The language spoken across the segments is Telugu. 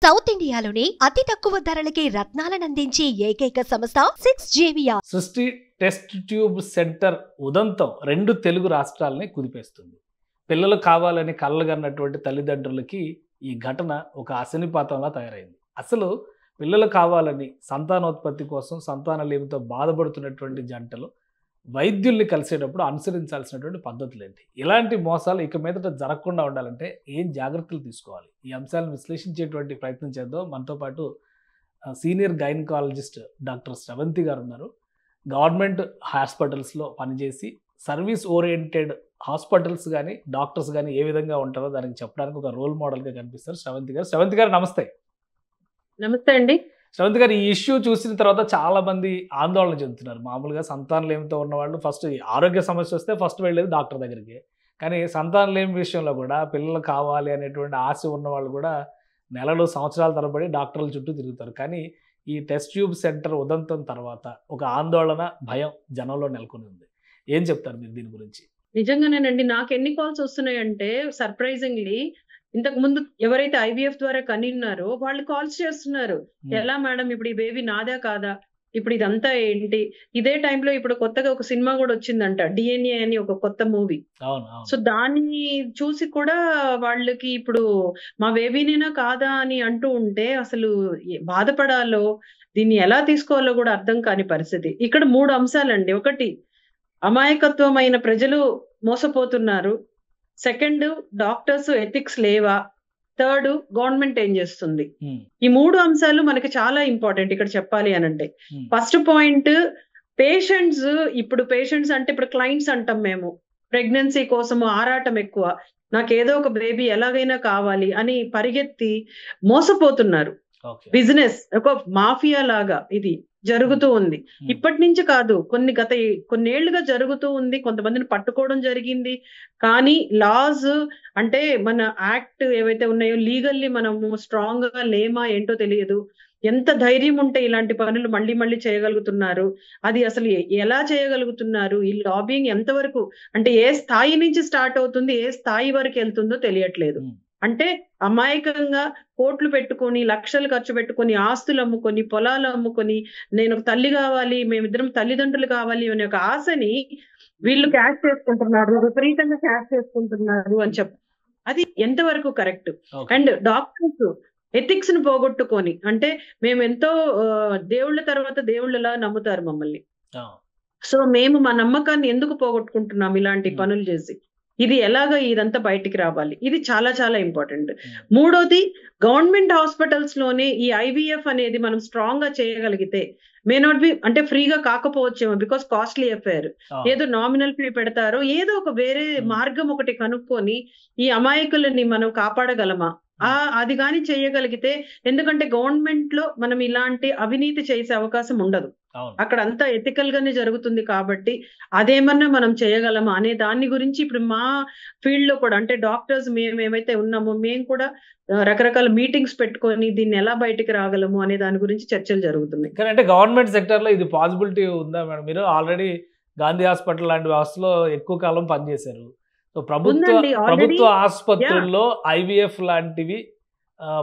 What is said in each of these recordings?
సౌత్ ఇండియాలోనే అతి తక్కువ ధరలకి రత్నాలనందించే ఏకైక సంస్థ 6JVR. సృష్టి టెస్ట్ ట్యూబ్ సెంటర్ ఉదంతం 2 తెలుగు రాష్ట్రాలని కుదిపేస్తుంది. పిల్లలు కావాలని కలలుగన్నటువంటి తల్లిదండ్రులకి ఈ ఘటన ఒక అశనిపాతంలా తయారైంది. అసలు పిల్లలు కావాలని సంతానోత్పత్తి కోసం సంతానలేమితో బాధపడుతున్నటువంటి జంటలు వైద్యుల్ని కలిసేటప్పుడు అనుసరించాల్సినటువంటి పద్ధతులు ఏంటి? ఇలాంటి మోసాలు ఇక మీదట జరగకుండా ఉండాలంటే ఏం జాగ్రత్తలు తీసుకోవాలి? ఈ అంశాలను విశ్లేషించేటువంటి ప్రయత్నం చేద్దాం. మనతో పాటు సీనియర్ గైనకాలజిస్ట్ డాక్టర్ శ్రవంతి గారు ఉన్నారు. గవర్నమెంట్ హాస్పిటల్స్లో పనిచేసి సర్వీస్ ఓరియంటెడ్ హాస్పిటల్స్ కానీ డాక్టర్స్ కానీ ఏ విధంగా ఉంటారో దానికి చెప్పడానికి ఒక రోల్ మోడల్గా కనిపిస్తారు శ్రవంతి గారు. శ్రవంతి గారు నమస్తే. నమస్తే అండి. శ్రవంతి గారు, ఈ ఇష్యూ చూసిన తర్వాత చాలా మంది ఆందోళన చెందుతున్నారు. మామూలుగా సంతానలేమితో ఉన్న వాళ్ళు ఫస్ట్ ఆరోగ్య సమస్య వస్తే ఫస్ట్ వెళ్ళేది డాక్టర్ దగ్గరికి. కానీ సంతానలేమి విషయంలో కూడా పిల్లలు కావాలి అనేటువంటి ఆశ ఉన్న వాళ్ళు కూడా నెలలు సంవత్సరాల తరబడి డాక్టర్ల చుట్టూ తిరుగుతారు. కానీ ఈ టెస్ట్ ట్యూబ్ సెంటర్ ఉదంతం తర్వాత ఒక ఆందోళన, భయం జనంలో నెలకొని ఉంది. ఏం చెప్తారు మీరు దీని గురించి? నిజంగానేనండి, నాకు ఎన్ని కాల్స్ వస్తున్నాయంటే సర్ప్రైజింగ్లీ ఇంతకు ముందు ఎవరైతే ఐవీఎఫ్ ద్వారా కనిన్నారో వాళ్ళు కాల్స్ చేస్తున్నారు. ఎలా మేడం, ఇప్పుడు ఈ బేబీ నాదా కాదా, ఇప్పుడు ఇదంతా ఏంటి? ఇదే టైంలో ఇప్పుడు కొత్తగా ఒక సినిమా కూడా వచ్చిందంట, డిఎన్ఏ అని ఒక కొత్త మూవీ. సో దాన్ని చూసి కూడా వాళ్ళకి ఇప్పుడు మా బేబీనేనా కాదా అని అంటూ ఉంటే అసలు బాధపడాలో దీన్ని ఎలా తీసుకోవాలో కూడా అర్థం కాని పరిస్థితి. ఇక్కడ 3 అంశాలండి. ఒకటి, అమాయకత్వమైన ప్రజలు మోసపోతున్నారు. సెకండ్, డాక్టర్స్ ఎథిక్స్ లేవా. థర్డ్, గవర్నమెంట్ ఏం చేస్తుంది. ఈ 3 అంశాలు మనకి చాలా ఇంపార్టెంట్ ఇక్కడ చెప్పాలి అనంటే. ఫస్ట్ పాయింట్, పేషెంట్స్ అంటే ఇప్పుడు క్లయింట్స్ అంటాం మేము. ప్రెగ్నెన్సీ కోసం ఆరాటం ఎక్కువ, నాకేదో ఒక బేబీ ఎలాగైనా కావాలి అని పరిగెత్తి మోసపోతున్నారు. బిజినెస్ ఒక మాఫియా లాగా ఇది జరుగుతూ ఉంది. ఇప్పటి నుంచి కాదు, కొన్నేళ్లుగా జరుగుతూ ఉంది. కొంతమందిని పట్టుకోవడం జరిగింది. కానీ లాస్ అంటే మన యాక్ట్ ఏవైతే ఉన్నాయో లీగల్లీ మనము స్ట్రాంగ్ గా లేమా ఏంటో తెలియదు. ఎంత ధైర్యం ఉంటే ఇలాంటి పనులు మళ్ళీ మళ్ళీ చేయగలుగుతున్నారు, అది అసలు ఎలా చేయగలుగుతున్నారు, ఈ లాబింగ్ ఎంతవరకు అంటే ఏ స్థాయి నుంచి స్టార్ట్ అవుతుంది, ఏ స్థాయి వరకు వెళ్తుందో తెలియట్లేదు. అంటే అమాయకంగా కోట్లు పెట్టుకొని, లక్షలు ఖర్చు పెట్టుకొని, ఆస్తులు అమ్ముకొని, పొలాలు అమ్ముకొని, నేను ఒక తల్లి కావాలి, మేమిద్దరం తల్లిదండ్రులు కావాలి అనే ఒక ఆశని వీళ్ళు క్యాష్ చేసుకుంటున్నారు, విపరీతంగా క్యాష్ చేసుకుంటున్నారు అని అది ఎంతవరకు కరెక్ట్? అండ్ డాక్టర్స్ ఎథిక్స్ ని పోగొట్టుకొని, అంటే మేము ఎంతో దేవుళ్ళ తర్వాత దేవుళ్ళలా నమ్ముతారు మమ్మల్ని. సో మేము మా నమ్మకాన్ని ఎందుకు పోగొట్టుకుంటున్నాం ఇలాంటి పనులు చేసి? ఇది ఎలాగా ఇదంతా బయటికి రావాలి, ఇది చాలా చాలా ఇంపార్టెంట్. మూడోది, గవర్నమెంట్ హాస్పిటల్స్ లోనే ఈ ఐవీఎఫ్ అనేది మనం స్ట్రాంగ్ గా చేయగలిగితే, మే నాట్ బి అంటే ఫ్రీగా కాకపోవచ్చేమో, బికాస్ కాస్ట్లీ అఫేర్, ఏదో నామినల్ ఫీ పెడతారో, ఏదో ఒక వేరే మార్గం ఒకటి కనుక్కొని ఈ అమాయకులని మనం కాపాడగలమా అది కానీ చేయగలిగితే. ఎందుకంటే గవర్నమెంట్ లో మనం ఇలాంటి అవినీతి చేసే అవకాశం ఉండదు, అక్కడ అంతా ఎథికల్ గానే జరుగుతుంది. కాబట్టి అదేమన్నా మనం చేయగలమా అనే దాని గురించి ఇప్పుడు మా ఫీల్డ్ లో కూడా, అంటే డాక్టర్స్ మేము ఏమైతే ఉన్నామో మేము కూడా రకరకాల మీటింగ్స్ పెట్టుకొని దీన్ని ఎలా బయటికి రాగలము అనే దాని గురించి చర్చలు జరుగుతున్నాయి. కానీ అంటే గవర్నమెంట్ సెక్టర్ లో ఇది పాసిబిలిటీ ఉందా మేడం? మీరు ఆల్రెడీ గాంధీ హాస్పిటల్ లాంటి వ్యవస్థలో ఎక్కువ కాలం పనిచేశారు. సో ప్రభుత్వ ఆసుపత్రుల్లో ఐవీఎఫ్ లాంటివి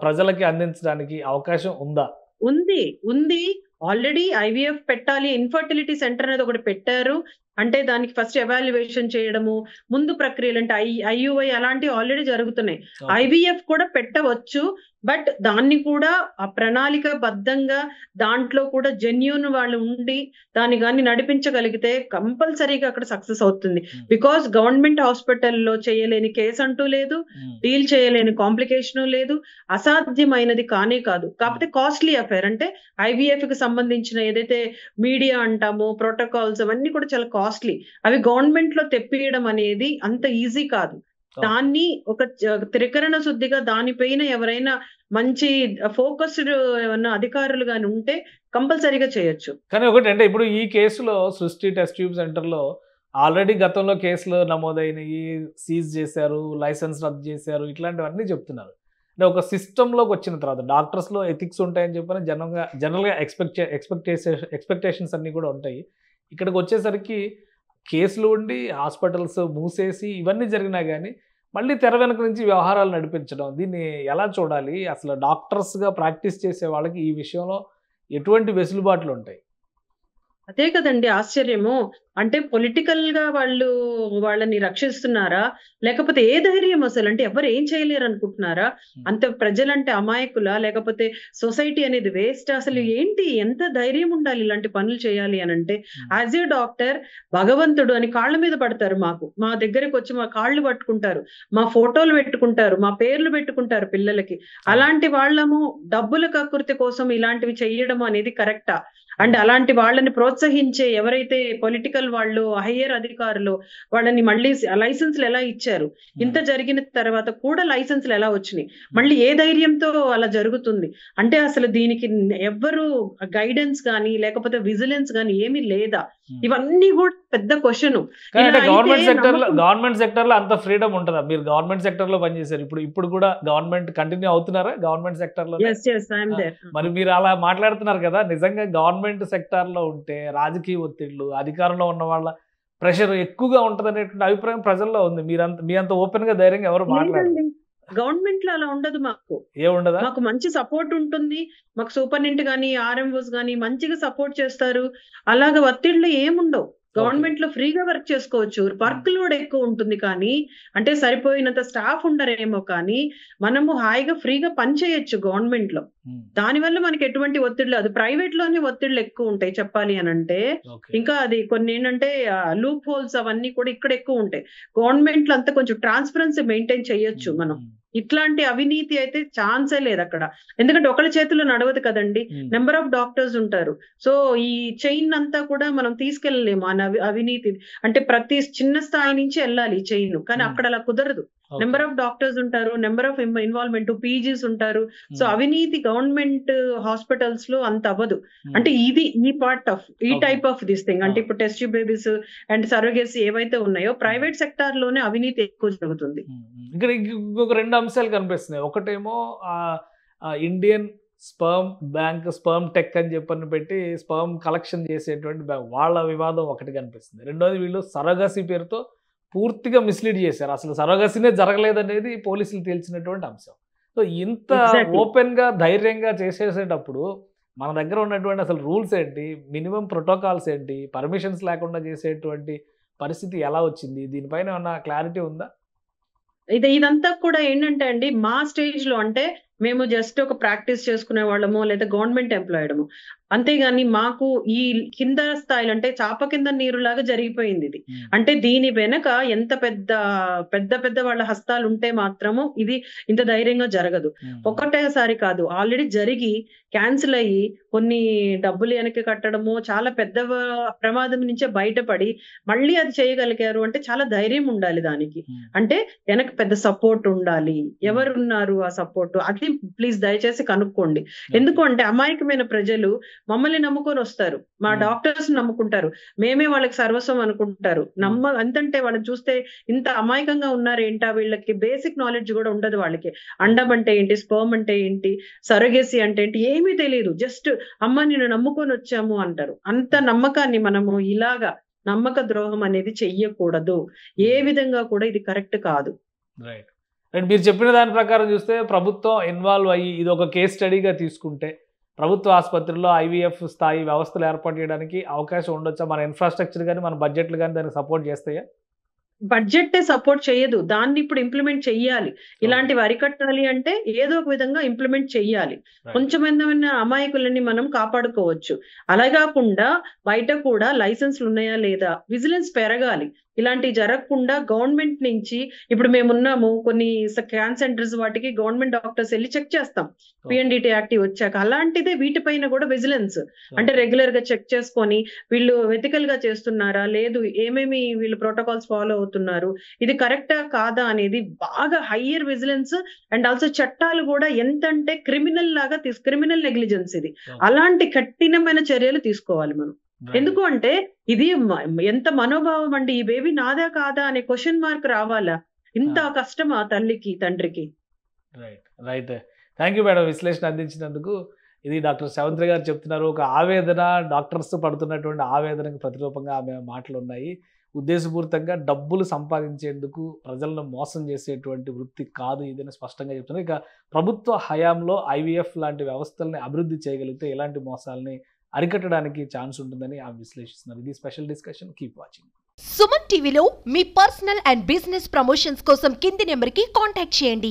ప్రజలకి అందించడానికి అవకాశం ఉందా? ఉంది. ఆల్రెడీ ఐవీఎఫ్ పెట్టాలి, ఇన్ఫర్టిలిటీ సెంటర్ అనేది ఒకటి పెట్టారు. అంటే దానికి ఫస్ట్ ఎవాల్యుయేషన్ చేయడము, ముందు ప్రక్రియలు అంటే ఐయుఐ అలాంటివి ఆల్రెడీ జరుగుతున్నాయి. ఐవీఎఫ్ కూడా పెట్టవచ్చు, బట్ దాన్ని కూడా ఆ ప్రణాళిక బద్ధంగా దాంట్లో కూడా జెన్యూన్ వాళ్ళు ఉండి దాన్ని కానీ నడిపించగలిగితే కంపల్సరీగా అక్కడ సక్సెస్ అవుతుంది. బికాస్ గవర్నమెంట్ హాస్పిటల్లో చేయలేని కేసు అంటూ లేదు, డీల్ చేయలేని కాంప్లికేషన్ లేదు, అసాధ్యమైనది కానే కాదు. కాకపోతే కాస్ట్లీ అఫేర్. అంటే ఐవీఎఫ్ కి సంబంధించిన ఏదైతే మీడియా అంటామో, ప్రోటోకాల్స్ అవన్నీ కూడా చాలా కాస్ట్లీ. అవి గవర్నమెంట్ లో తెప్పియడం అనేది అంత ఈజీ కాదు. దాన్ని ఒక త్రికరణ శుద్ధిగా దానిపైన ఎవరైనా మంచి ఫోకస్డ్ ఏమన్నా అధికారులు గాని ఉంటే కంపల్సరీగా చేయొచ్చు. కానీ ఒకటి అంటే ఇప్పుడు ఈ కేసులో సృష్టి టెస్ట్ ట్యూబ్ సెంటర్ లో ఆల్రెడీ గతంలో కేసులు నమోదైనవి, సీజ్ చేశారు, లైసెన్స్ రద్దు చేశారు, ఇట్లాంటివన్నీ చెప్తున్నారు. అంటే ఒక సిస్టంలోకి వచ్చిన తర్వాత డాక్టర్స్లో ఎథిక్స్ ఉంటాయని చెప్పని జనరల్గా ఎక్స్పెక్టేషన్స్ అన్నీ కూడా ఉంటాయి. ఇక్కడికి వచ్చేసరికి కేసులు ఉండి హాస్పిటల్స్ మూసేసి ఇవన్నీ జరిగినా కానీ మళ్ళీ తెర వెనక నుంచి వ్యవహారాలు నడిపించడం, దీన్ని ఎలా చూడాలి? అసలు డాక్టర్స్గా ప్రాక్టీస్ చేసే వాళ్ళకి ఈ విషయంలో ఎటువంటి వెసులుబాట్లు ఉంటాయి? అదే కదండి ఆశ్చర్యము. అంటే పొలిటికల్ గా వాళ్ళని రక్షిస్తున్నారా? లేకపోతే ఏ ధైర్యం అసలు? అంటే ఎవరు ఏం చేయలేరు అనుకుంటున్నారా? అంత ప్రజలంటే అమాయకులా? లేకపోతే సొసైటీ అనేది వేస్ట్? అసలు ఏంటి? ఎంత ధైర్యం ఉండాలి ఇలాంటి పనులు చేయాలి అని అంటే? యాజ్ ఏ డాక్టర్ భగవంతుడు అని కాళ్ళ మీద పడతారు మాకు. మా దగ్గరకు వచ్చి మా కాళ్ళు పట్టుకుంటారు. మా ఫోటోలు పెట్టుకుంటారు. మా పేర్లు పెట్టుకుంటారు పిల్లలకి. అలాంటి వాళ్ళము డబ్బుల కక్కుర్తి కోసం ఇలాంటివి చెయ్యడం అనేది కరెక్టా? అంటే అలాంటి వాళ్ళని ప్రోత్సహించే ఎవరైతే పొలిటికల్ వాళ్ళు, హయ్యర్ అధికారులు వాళ్ళని మళ్ళీ లైసెన్స్లు ఎలా ఇచ్చారు? ఇంత జరిగిన తర్వాత కూడా లైసెన్స్లు ఎలా వచ్చినాయి? మళ్ళీ ఏ ధైర్యంతో అలా జరుగుతుంది? అంటే అసలు దీనికి ఎవ్వరు గైడెన్స్ గానీ లేకపోతే విజిలెన్స్ గానీ ఏమీ లేదా? ఇవన్నీ కూడా పెద్ద క్వశ్చన్. గవర్నమెంట్ సెక్టర్ లో అంత ఫ్రీడమ్ ఉంటుందా? మీరు గవర్నమెంట్ సెక్టర్ లో పనిచేశారు, ఇప్పుడు కూడా గవర్నమెంట్ కంటిన్యూ అవుతున్నారా గవర్నమెంట్ సెక్టర్ లో? మరి మీరు అలా మాట్లాడుతున్నారు కదా, నిజంగా గవర్నమెంట్ సెక్టార్ లో ఉంటే రాజకీయ ఒత్తిళ్లు, అధికారంలో ఉన్న వాళ్ళ ప్రెషర్ ఎక్కువగా ఉంటది అనేటువంటి అభిప్రాయం ప్రజల్లో ఉంది. మీ అంత ఓపెన్ గా ధైర్యంగా ఎవరు మాట్లాడండి. గవర్నమెంట్ లో అలా ఉండదు. మాకు మంచి సపోర్ట్ ఉంటుంది. మాకు సూపరింటెండెంట్ గానీ ఆర్ఎంఓస్ గానీ మంచిగా సపోర్ట్ చేస్తారు. అలాగా ఒత్తిళ్లు ఏముండవు. గవర్నమెంట్ లో ఫ్రీగా వర్క్ చేసుకోవచ్చు. వర్క్ లోడ్ ఎక్కువ ఉంటుంది కానీ, అంటే సరిపోయినంత స్టాఫ్ ఉండరేమో కానీ మనము హాయిగా ఫ్రీగా పని చేయొచ్చు గవర్నమెంట్ లో. దానివల్ల మనకి ఎటువంటి ఒత్తిడి లేదు. ప్రైవేట్ లోనే ఒత్తిళ్లు ఎక్కువ ఉంటాయి చెప్పాలి అని అంటే. ఇంకా అది కొన్ని ఏంటంటే లూప్ హోల్స్ అవన్నీ కూడా ఇక్కడ ఎక్కువ ఉంటాయి. గవర్నమెంట్ లో అంతా కొంచెం ట్రాన్స్పరెన్సీ మెయింటైన్ చేయొచ్చు మనం. ఇట్లాంటి అవినీతి అయితే ఛాన్సే లేదు అక్కడ. ఎందుకంటే ఒకళ్ళ చేతుల్లో నడవదు కదండి. నెంబర్ ఆఫ్ డాక్టర్స్ ఉంటారు. సో ఈ చైన్ అంతా కూడా మనం తీసుకెళ్ళలేము అవినీతి. అంటే ప్రతి చిన్న స్థాయి నుంచి వెళ్ళాలి ఈ చైన్, కానీ అక్కడ అలా కుదరదు. నెంబర్ ఆఫ్ డాక్టర్స్ ఉంటారు, నెంబర్ ఆఫ్ ఇన్వాల్వ్మెంట్, పీజీస్ ఉంటారు. సో అవినీతి గవర్నమెంట్ హాస్పిటల్స్ లో అంత అవ్వదు. అంటే ఇది ఈ టైప్ ఆఫ్ దిస్ థింగ్. అంటే ఇప్పుడు టెస్ట్ బేబీస్ అండ్ సర్వగేసీ ఏవైతే ఉన్నాయో ప్రైవేట్ సెక్టార్ లోనే అవినీతి ఎక్కువ జరుగుతుంది. ఇక్కడ ఇంకొక రెండు అంశాలు కనిపిస్తున్నాయి. ఒకటేమో Indian sperm bank, sperm tech అని చెప్పని పెట్టి స్పర్మ్ కలెక్షన్ చేసేటువంటి బ్యాంక్, వాళ్ళ వివాదం ఒకటి కనిపిస్తుంది. రెండోది వీళ్ళు సరోగసీ పేరుతో పూర్తిగా మిస్లీడ్ చేశారు. అసలు సరోగసీనే జరగలేదనేది పోలీసులు తేల్చినటువంటి అంశం. సో ఇంత ఓపెన్ గా ధైర్యంగా చేసేసేటప్పుడు మన దగ్గర ఉన్నటువంటి అసలు రూల్స్ ఏంటి, మినిమం ప్రోటోకాల్స్ ఏంటి, పర్మిషన్స్ లేకుండా చేసేటువంటి పరిస్థితి ఎలా వచ్చింది? దీనిపైన ఏమన్నా క్లారిటీ ఉందా? ఇదంతా కూడా ఏంటంటే అండి, మా స్టేజ్ లో అంటే మేము జస్ట్ ఒక ప్రాక్టీస్ చేసుకునే వాళ్ళము లేదా గవర్నమెంట్ ఎంప్లాయిడము. అంతేగాని మాకు ఈ కింద స్థాయిలో అంటే చాప కింద నీరులాగా జరిగిపోయింది ఇది. అంటే దీని వెనక ఎంత పెద్ద వాళ్ళ హస్తాలు ఉంటే మాత్రము ఇది ఇంత ధైర్యంగా జరగదు. ఒకటేసారి కాదు, ఆల్రెడీ జరిగి క్యాన్సిల్ అయ్యి కొన్ని డబ్బులు వెనక్కి కట్టడము, చాలా పెద్ద ప్రమాదం నుంచే బయటపడి మళ్ళీ అది చేయగలిగారు అంటే చాలా ధైర్యం ఉండాలి దానికి. అంటే వెనక పెద్ద సపోర్ట్ ఉండాలి. ఎవరున్నారు ఆ సపోర్ట్? అది ప్లీజ్ దయచేసి కనుక్కోండి. ఎందుకు అంటే అమాయకమైన ప్రజలు మమ్మల్ని నమ్ముకొని వస్తారు, మా డాక్టర్స్ నమ్ముకుంటారు, మేమే వాళ్ళకి సర్వస్వం అనుకుంటారు. అంతంటే వాళ్ళని చూస్తే ఇంత అమాయకంగా ఉన్నారేంటా, వీళ్ళకి బేసిక్ నాలెడ్జ్ కూడా ఉండదు. వాళ్ళకి అండం అంటే ఏంటి, స్పర్మ్ అంటే ఏంటి, సరోగేసీ అంటే ఏంటి ఏమీ తెలియదు. జస్ట్ అమ్మ నిన్ను నమ్ముకొని వచ్చాము అంటారు. అంత నమ్మకాన్ని మనము ఇలాగా నమ్మక ద్రోహం అనేది చెయ్యకూడదు. ఏ విధంగా కూడా ఇది కరెక్ట్ కాదు. రైట్. అండ్ మీరు చెప్పిన దాని ప్రకారం చూస్తే ప్రభుత్వం ఇన్వాల్వ్ అయ్యి ఇది ఒక కేస్ స్టడీగా తీసుకుంటే ప్రభుత్వ ఆసుపత్రుల్లో ఐవీఎఫ్ స్థాయి వ్యవస్థలు ఏర్పాటు చేయడానికి అవకాశం ఉండొచ్చా? మన ఇన్ఫ్రాస్ట్రక్చర్ కానీ మన బడ్జెట్లు కానీ దానికి సపోర్ట్ చేస్తాయా? బడ్జెట్టే సపోర్ట్ చేయదు. దాన్ని ఇప్పుడు ఇంప్లిమెంట్ చెయ్యాలి. ఇలాంటివి అరికట్టాలి అంటే ఏదో ఒక విధంగా ఇంప్లిమెంట్ చెయ్యాలి. కొంచెం ఏమైనా అమాయకులని మనం కాపాడుకోవచ్చు. అలా కాకుండా బయట కూడా లైసెన్స్లు ఉన్నాయా లేదా, విజిలెన్స్ పెరగాలి. ఇలాంటివి జరగకుండా గవర్నమెంట్ నుంచి ఇప్పుడు మేమున్నాము కొన్ని స్కాన్ సెంటర్స్, వాటికి గవర్నమెంట్ డాక్టర్స్ వెళ్ళి చెక్ చేస్తాం పిఎన్డిటి యాక్టివ్ వచ్చాక. అలాంటిదే వీటిపైన కూడా విజిలెన్స్ అంటే రెగ్యులర్ గా చెక్ చేసుకొని వీళ్ళు ఎథికల్ గా చేస్తున్నారా లేదు, ఏమేమి వీళ్ళు ప్రోటోకాల్స్ ఫాలో అవుతున్నారు, ఇది కరెక్టా కాదా అనేది బాగా హయ్యర్ విజిలెన్స్. అండ్ ఆల్సో చట్టాలు కూడా ఎంతంటే క్రిమినల్ నెగ్లిజెన్స్ ఇది. అలాంటి కఠినమైన చర్యలు తీసుకోవాలి మనం. ఎందుకు అంటే ఇది ఎంత మనోభావం అండి, ఈ బేబీ నాదా కాదా అనే క్వశ్చన్ మార్క్ రావాలా? ఇంత కష్టమా తల్లికి తండ్రికి? రైట్. థ్యాంక్ యూ మేడం విశ్లేషణ అందించినందుకు. ఇది డాక్టర్ శ్రవంతి గారు చెప్తున్నారు, ఒక ఆవేదన, డాక్టర్స్ పడుతున్నటువంటి ఆవేదనకు ప్రతిరూపంగా ఆమె మాటలు ఉన్నాయి. ఉద్దేశపూరితంగా డబ్బులు సంపాదించేందుకు ప్రజలను మోసం చేసేటువంటి వృత్తి కాదు ఇదని స్పష్టంగా చెప్తున్నారు. ఇక ప్రభుత్వ హయాంలో ఐవీఎఫ్ లాంటి వ్యవస్థల్ని అభివృద్ధి చేయగలిగితే ఇలాంటి మోసాలని అరికట్టడానికి ఛాన్స్ ఉంటుందని ఆమె విశ్లేషిస్తున్నారు. ఇది special discussion. Keep watching. Suman టీవీలో మీ పర్సనల్ అండ్ బిజినెస్ ప్రమోషన్స్ కోసం కింది నెంబర్కి కాంటాక్ట్ చేయండి.